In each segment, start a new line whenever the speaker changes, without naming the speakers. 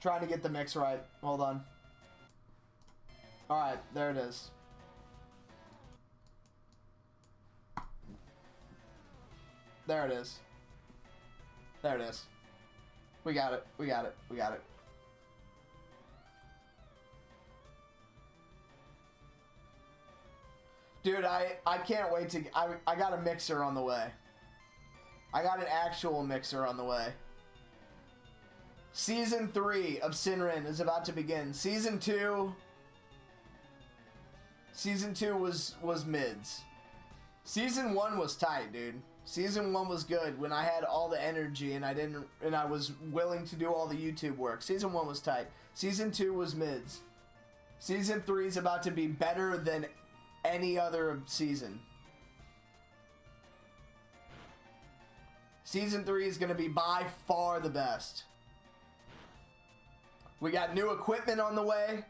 Trying to get the mix right. Hold on. Alright, there it is. There it is. There it is. We got it. We got it. We got it. Dude, I can't wait to... I got a mixer on the way. I got an actual mixer on the way. Season 3 of Sinrin is about to begin. Season 2 was mids. Season 1 was tight, dude. Season 1 was good when I had all the energy and I was willing to do all the YouTube work. Season 1 was tight. Season 2 was mids. Season 3 is about to be better than any other season. Season 3 is going to be by far the best. We got new equipment on the way.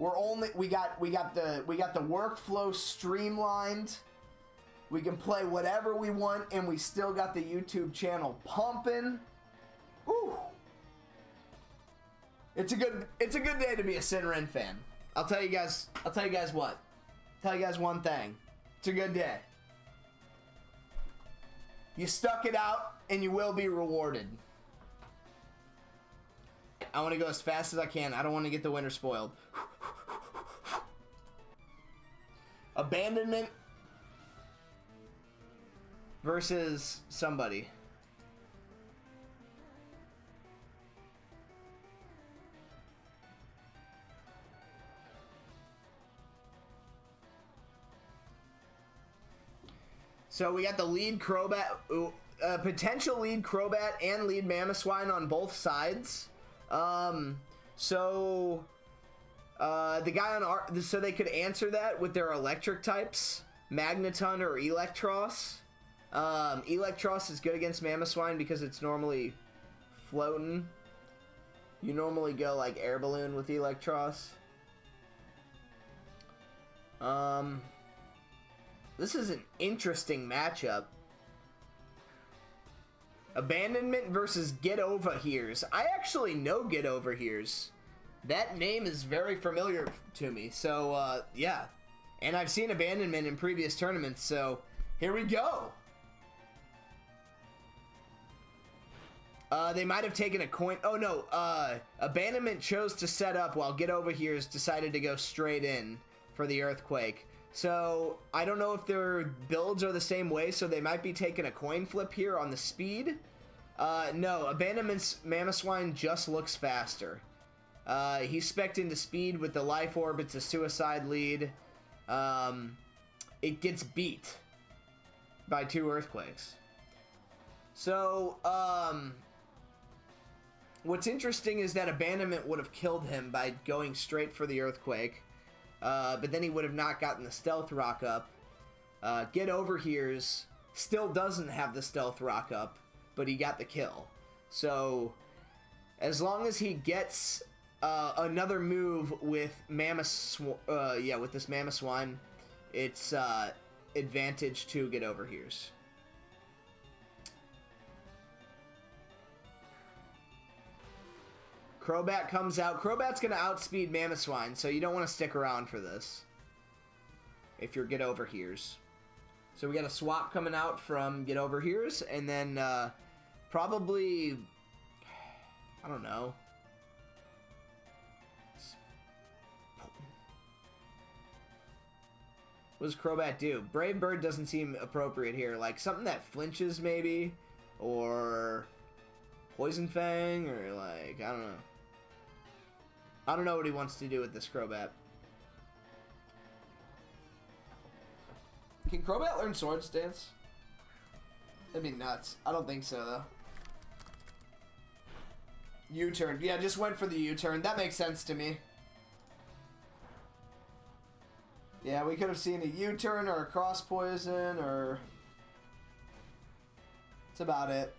We got the workflow streamlined. We can play whatever we want, and we still got the YouTube channel pumping. Woo! It's a good day to be a Sinrin fan. I'll tell you guys what. Tell you guys one thing. It's a good day. You stuck it out, and you will be rewarded. I want to go as fast as I can. I don't want to get the winter spoiled. Abandonment versus somebody. So we got the lead Crobat, potential lead Crobat and lead Mamoswine on both sides. The guy on our, so they could answer that with their electric types, Magneton or Electros. Electros is good against Mamoswine because it's normally floating. You normally go like air balloon with Electros. This is an interesting matchup. Abandonment versus Get Over Here's. I actually know Get Over Here's. That name is very familiar to me. So, yeah. And I've seen Abandonment in previous tournaments, so here we go. They might have taken a coin. Oh, no. Abandonment chose to set up while Get Over Here's decided to go straight in for the Earthquake. So, I don't know if their builds are the same way, so they might be taking a coin flip here on the speed. No, Abandonment's Mamoswine just looks faster. He's spec'd into speed with the Life Orb. It's a suicide lead. It gets beat by 2 Earthquakes. So, what's interesting is that Abandonment would have killed him by going straight for the Earthquake. But then he would have not gotten the Stealth Rock up. Get Over Here's still doesn't have the Stealth Rock up, but he got the kill. So, as long as he gets another move with with this Mamoswine, it's advantage to Get Over Here's. Crobat comes out. Crobat's going to outspeed Mamoswine, so you don't want to stick around for this if you're Get Over Here's. So we got a swap coming out from Get Over Here's, and then probably, I don't know. What does Crobat do? Brave Bird doesn't seem appropriate here. Like something that flinches maybe, or Poison Fang, or like, I don't know. I don't know what he wants to do with this Crobat. Can Crobat learn Swords Dance? That'd be nuts. I don't think so, though. U-turn. Yeah, just went for the U-turn. That makes sense to me. Yeah, we could have seen a U-turn or a Cross Poison, or... That's about it.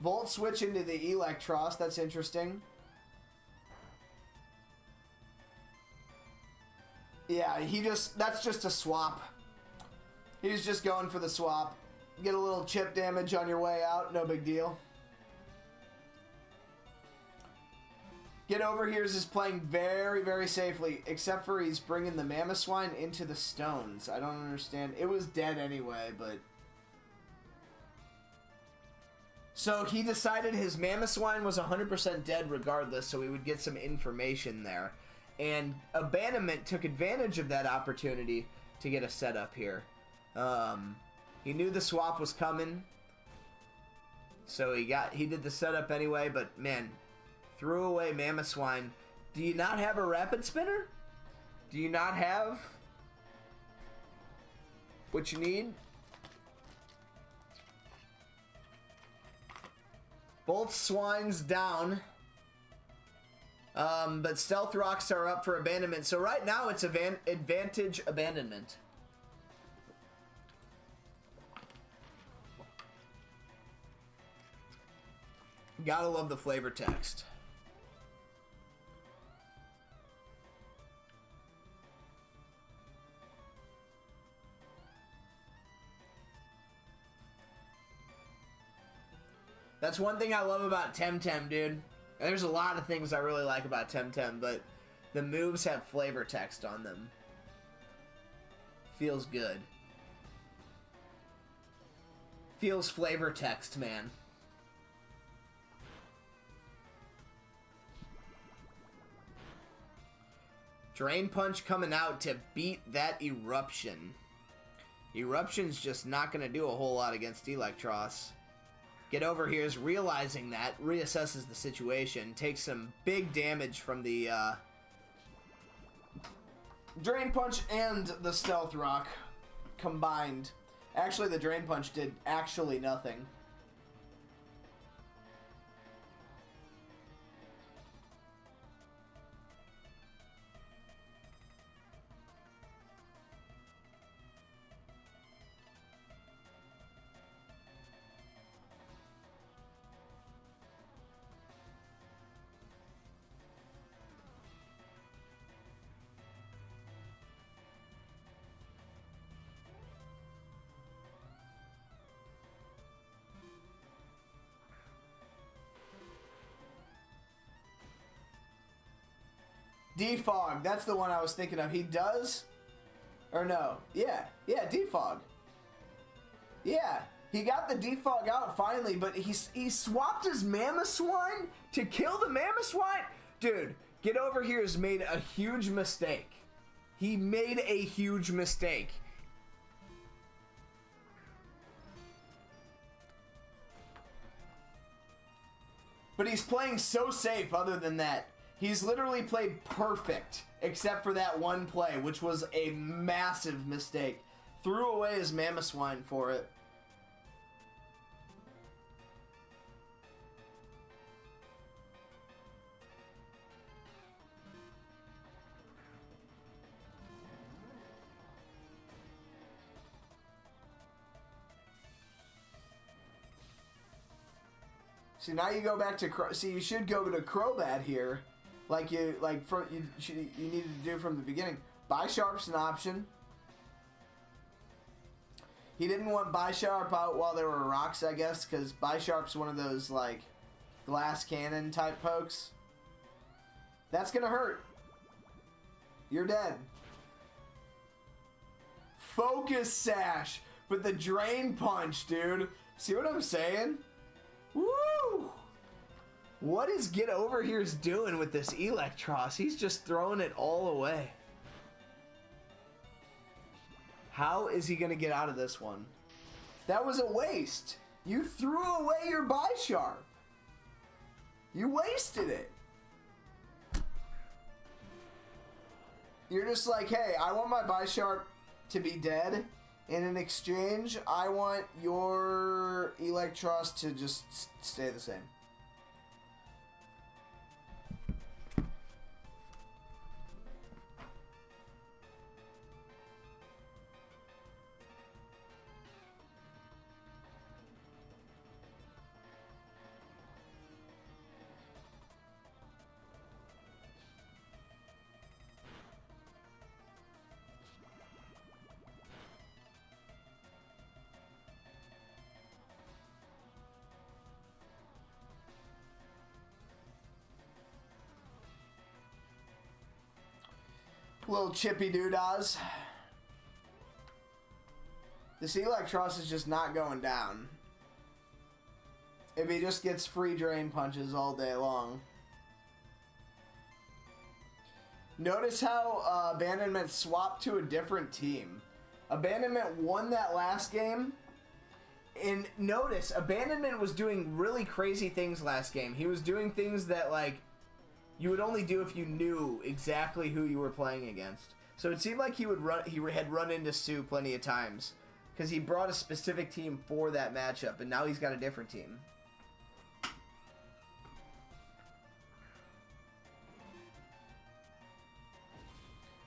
Volt switch into the Electros. That's interesting. Yeah, that's just a swap. He's just going for the swap. Get a little chip damage on your way out. No big deal. Get Over Here's is playing very, very safely, except for he's bringing the Mamoswine into the stones. I don't understand. It was dead anyway, but... So he decided his Mamoswine was 100% dead regardless, so he would get some information there. And Abandonment took advantage of that opportunity to get a setup here. He knew the swap was coming, so he did the setup anyway, but man... Threw away Mamoswine. Do you not have a Rapid Spinner? Do you not have what you need? Both swines down. But Stealth Rocks are up for Abandonment. So right now it's advantage Abandonment. Gotta love the flavor text. That's one thing I love about Temtem, dude. There's a lot of things I really like about Temtem, but the moves have flavor text on them. Feels good. Feels flavor text, man. Drain Punch coming out to beat that Eruption. Eruption's just not going to do a whole lot against Electros. Get Over Here is realizing that, reassesses the situation, takes some big damage from the Drain Punch and the Stealth Rock combined. Actually, the Drain Punch did actually nothing. Defog, that's the one I was thinking of. He does? Or no? Yeah, Defog. Yeah, he got the Defog out finally, but he swapped his Mamoswine to kill the Mamoswine? Dude, Get Over Here has made a huge mistake. He made a huge mistake. But he's playing so safe other than that. He's literally played perfect, except for that one play, which was a massive mistake. Threw away his Mamoswine for it. See, now you go back to you should go to Crobat here. You needed to do from the beginning. Bisharp's an option. He didn't want Bisharp out while there were rocks, I guess, because Bisharp's one of those, like, glass cannon type pokes. That's gonna hurt. You're dead. Focus Sash, but the Drain Punch, dude. See what I'm saying? Woo! What is Get Over Here's doing with this Electros? He's just throwing it all away. How is he going to get out of this one? That was a waste. You threw away your Bisharp. You wasted it. You're just like, hey, I want my Bisharp to be dead. And in exchange, I want your Electros to just stay the same. Little chippy doodahs. This Electros is just not going down. If he just gets free drain punches all day long. Notice how Abandonment swapped to a different team. Abandonment won that last game. And notice, Abandonment was doing really crazy things last game. He was doing things that, like, you would only do if you knew exactly who you were playing against. So it seemed like he had run into Sue plenty of times. Because he brought a specific team for that matchup, and now he's got a different team.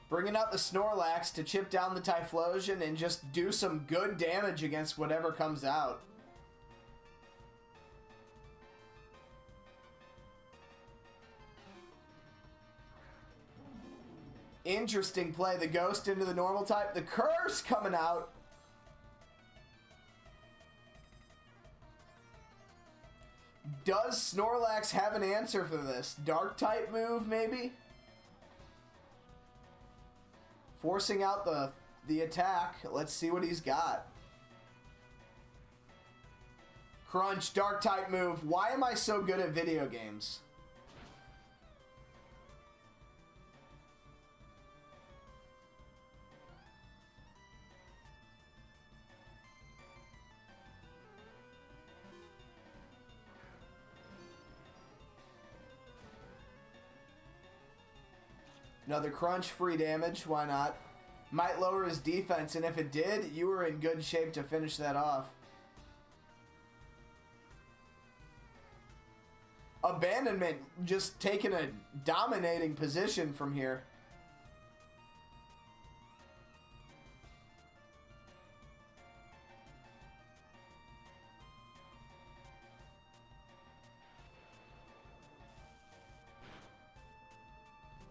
Bringing out the Snorlax to chip down the Typhlosion and just do some good damage against whatever comes out. Interesting play. The Ghost into the normal type. The Curse coming out. Does Snorlax have an answer for this? Dark type move, maybe? Forcing out the attack. Let's see what he's got. Crunch, dark type move. Why am I so good at video games? Another crunch, free damage, why not? Might lower his defense, and if it did, you were in good shape to finish that off. Abandonment just taking a dominating position from here.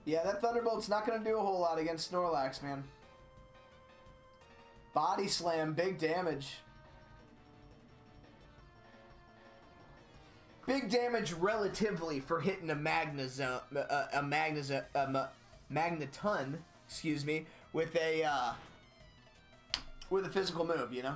Yeah, that Thunderbolt's not going to do a whole lot against Snorlax, man. Body slam, big damage. Big damage relatively for hitting a Magneton, excuse me, with a physical move, you know?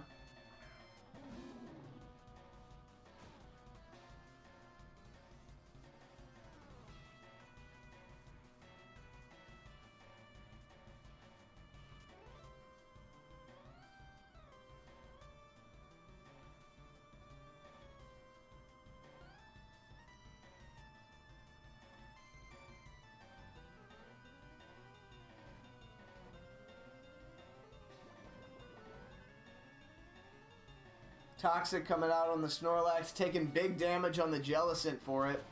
Toxic coming out on the Snorlax, taking big damage on the Jellicent for it.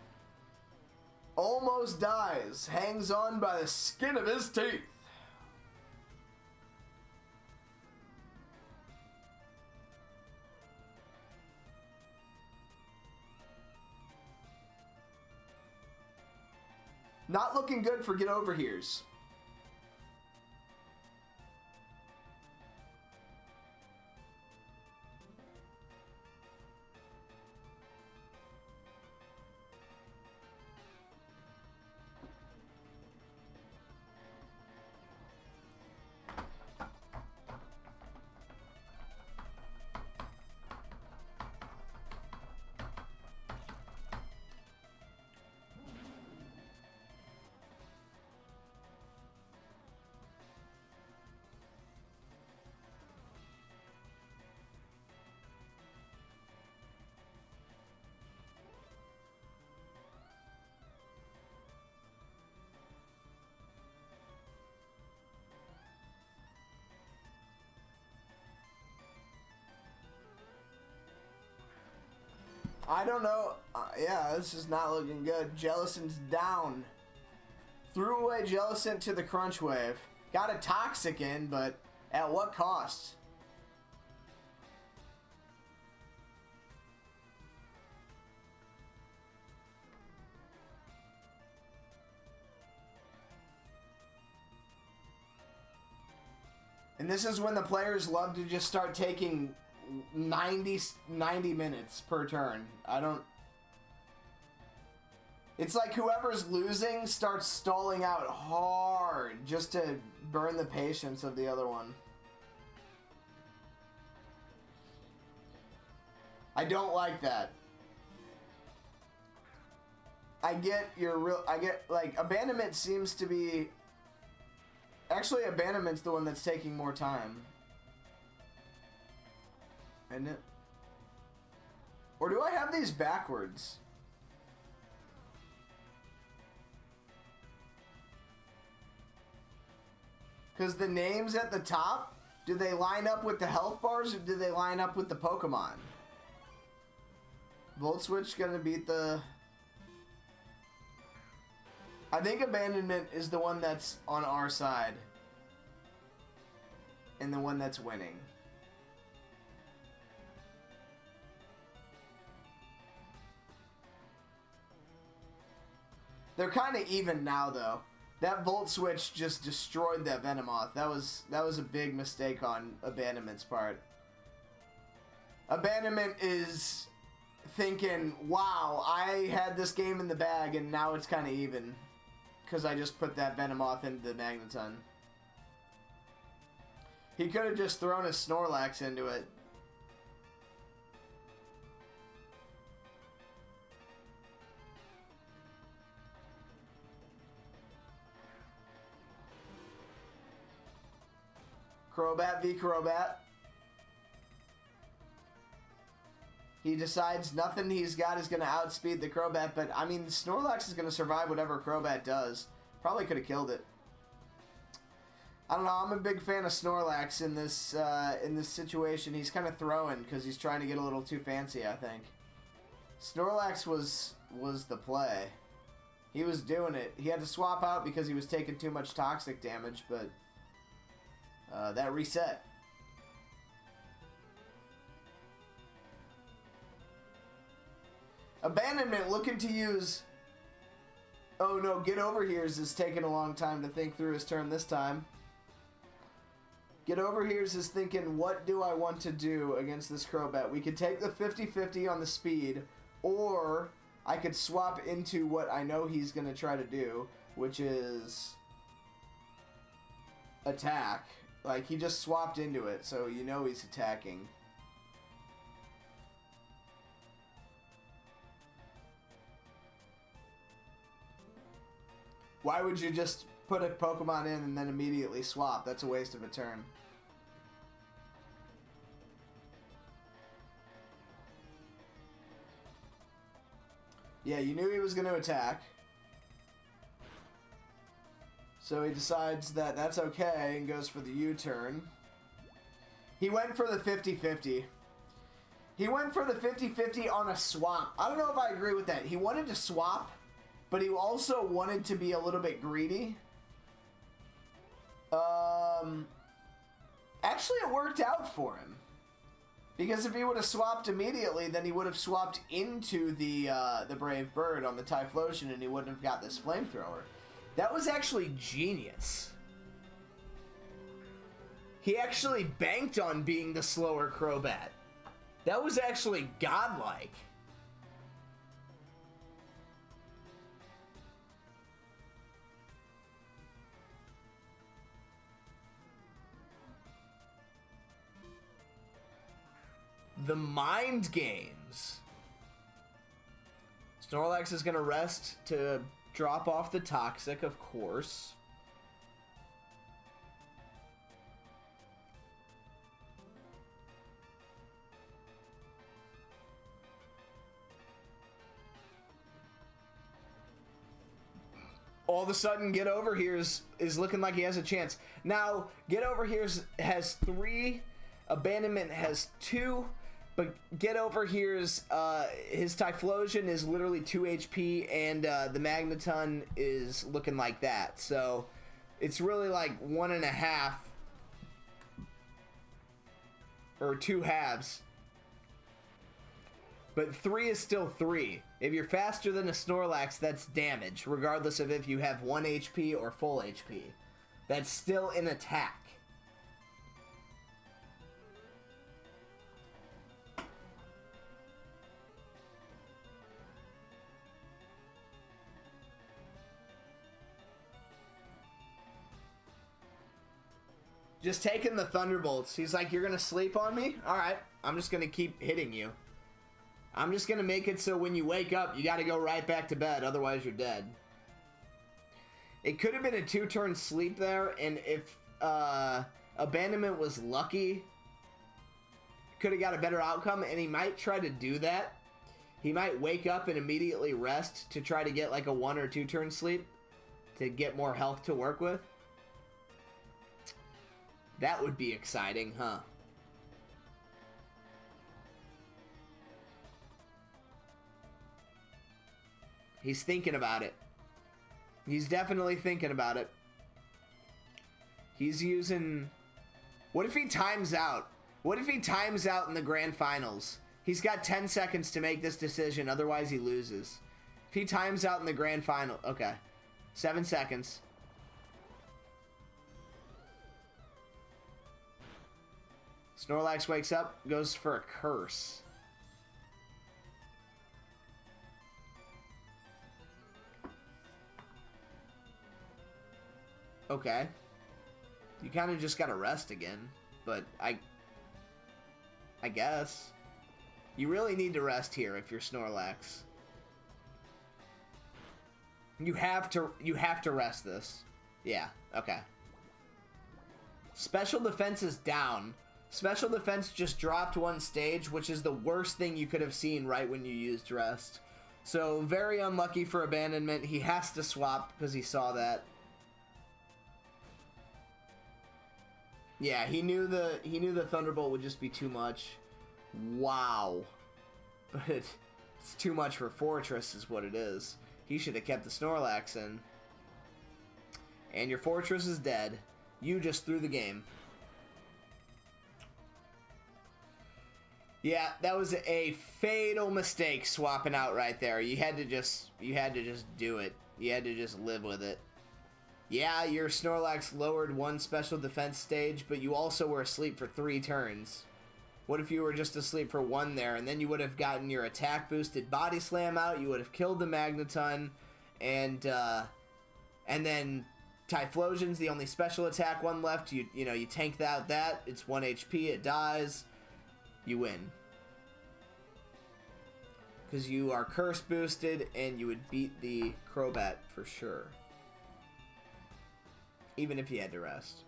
Almost dies. Hangs on by the skin of his teeth. Not looking good for Get Over Here's. I don't know. Yeah, this is not looking good. Jellicent's down. Threw away Jellicent to the Crunch Wave. Got a Toxic in, but at what cost? And this is when the players love to just start taking 90 minutes per turn. I don't... It's like whoever's losing starts stalling out hard just to burn the patience of the other one. I don't like that. I get like abandonment seems to be actually abandonment's the one that's taking more time. Isn't it? Or do I have these backwards? Because the names at the top, do they line up with the health bars or do they line up with the Pokemon? Volt Switch gonna beat the... I think Abandonment is the one that's on our side. And the one that's winning. They're kind of even now, though. That Volt Switch just destroyed that Venomoth. That was a big mistake on Abandonment's part. Abandonment is thinking, wow, I had this game in the bag and now it's kind of even. Because I just put that Venomoth into the Magneton. He could have just thrown a Snorlax into it. Crobat v. Crobat. He decides nothing he's got is going to outspeed the Crobat, but I mean, Snorlax is going to survive whatever Crobat does. Probably could have killed it. I don't know, I'm a big fan of Snorlax in this situation. He's kind of throwing because he's trying to get a little too fancy, I think. Snorlax was the play. He was doing it. He had to swap out because he was taking too much toxic damage, but that reset. Abandonment looking to use... Oh no, Get Over Here's is taking a long time to think through his turn this time. Get Over Here's is thinking, what do I want to do against this Crobat? We could take the 50-50 on the speed, or I could swap into what I know he's going to try to do, which is attack. Like, he just swapped into it, so you know he's attacking. Why would you just put a Pokemon in and then immediately swap? That's a waste of a turn. Yeah, you knew he was going to attack. So he decides that that's okay and goes for the U-turn. He went for the 50-50. He went for the 50-50 on a swap. I don't know if I agree with that. He wanted to swap, but he also wanted to be a little bit greedy. Actually, it worked out for him. Because if he would have swapped immediately, then he would have swapped into the Brave Bird on the Typhlosion, and he wouldn't have got this Flamethrower. That was actually genius. He actually banked on being the slower Crobat. That was actually godlike. The mind games. Snorlax is going to rest to drop off the Toxic, of course. All of a sudden, Get Over Here is looking like he has a chance. Now, Get Over Here has 3, Abandonment has 2, but Get Over Here's his Typhlosion is literally 2 HP, and the Magneton is looking like that. So it's really like 1.5 or 2 halves. But 3 is still 3. If you're faster than a Snorlax, that's damage, regardless of if you have 1 HP or full HP. That's still an attack. Just taking the Thunderbolts. He's like, you're going to sleep on me? All right. I'm just going to keep hitting you. I'm just going to make it so when you wake up, you got to go right back to bed. Otherwise, you're dead. It could have been a 2-turn sleep there. And if Abandonment was lucky, could have got a better outcome. And he might try to do that. He might wake up and immediately rest to try to get like a 1 or 2 turn sleep to get more health to work with. That would be exciting, huh? He's thinking about it. He's definitely thinking about it. He's using... What if he times out? What if he times out in the grand finals? He's got 10 seconds to make this decision, otherwise he loses. If he times out in the grand final... Okay. 7 seconds. Snorlax wakes up, goes for a curse. Okay. You kind of just gotta rest again, but I guess. You really need to rest here if you're Snorlax. You have to rest this. Yeah, okay. Special defense is down. Special defense just dropped 1 stage, which is the worst thing you could have seen right when you used rest. So very unlucky for Abandonment. He has to swap because he saw that. Yeah, he knew the Thunderbolt would just be too much. Wow. But it's too much for Fortress is what it is. He should have kept the Snorlax in. And your Fortress is dead. You just threw the game. Yeah, that was a fatal mistake swapping out right there. You had to just do it. You had to just live with it. Yeah, your Snorlax lowered 1 special defense stage, but you also were asleep for 3 turns. What if you were just asleep for 1 there, and then you would have gotten your attack boosted Body Slam out, you would have killed the Magneton, and then Typhlosion's the only special attack one left. You tank that, it's 1 HP, it dies, you win. Because you are curse boosted, and you would beat the Crobat for sure. Even if you had to rest.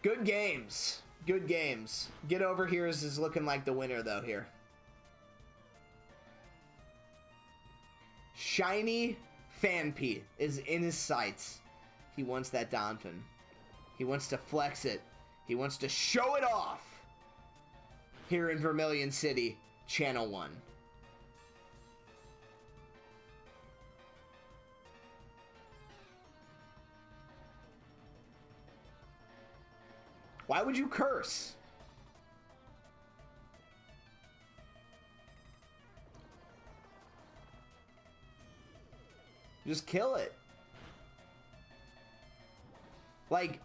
Good games. Good games. Get Over Here is looking like the winner, though, here. Shiny Phanpy is in his sights. He wants that Donphin. He wants to flex it. He wants to show it off. Here in Vermilion City, Channel 1. Why would you curse? Just kill it. Like,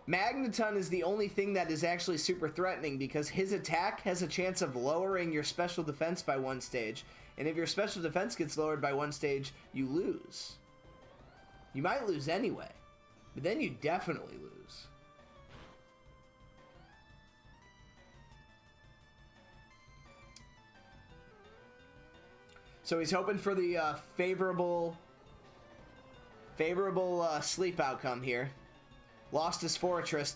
Magneton is the only thing that is actually super threatening because his attack has a chance of lowering your special defense by 1 stage. And if your special defense gets lowered by 1 stage, you lose. You might lose anyway, but then you definitely lose. So he's hoping for the favorable sleep outcome here. Lost his Fortress.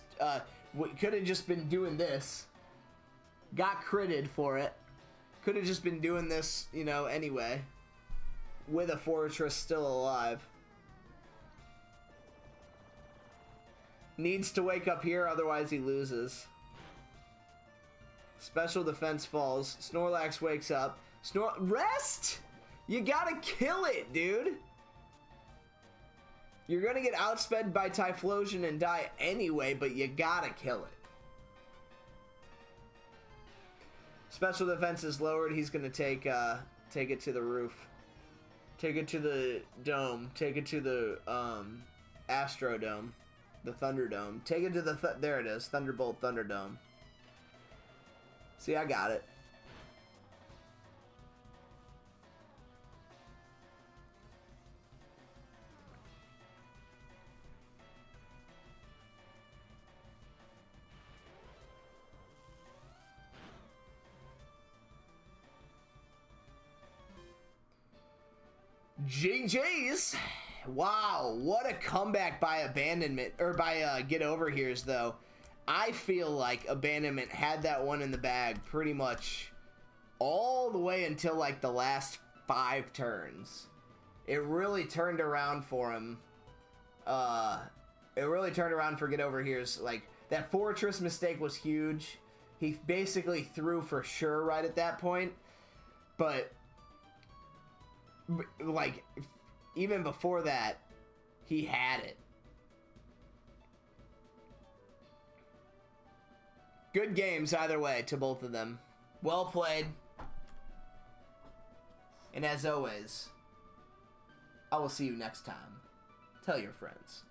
Could have just been doing this. Got critted for it. Could have just been doing this, anyway. With a Fortress still alive. Needs to wake up here, otherwise he loses. Special defense falls. Snorlax wakes up. Rest! You gotta kill it, dude! You're gonna get outsped by Typhlosion and die anyway, but you gotta kill it. Special defense is lowered. He's gonna take it to the roof. Take it to the dome. Take it to the Astrodome. The Thunderdome. Take it to the... there it is. Thunderbolt Thunderdome. See, I got it. GG's. Wow, what a comeback by Abandonment, or by Get Over Here's, though. I feel like Abandonment had that one in the bag pretty much all the way until, like, the last 5 turns. It really turned around for him. It really turned around for Get Over Here's. Like, that Fortress mistake was huge. He basically threw for sure right at that point. But, like, even before that, he had it. Good games either way to both of them. Well played. And as always, I will see you next time. Tell your friends.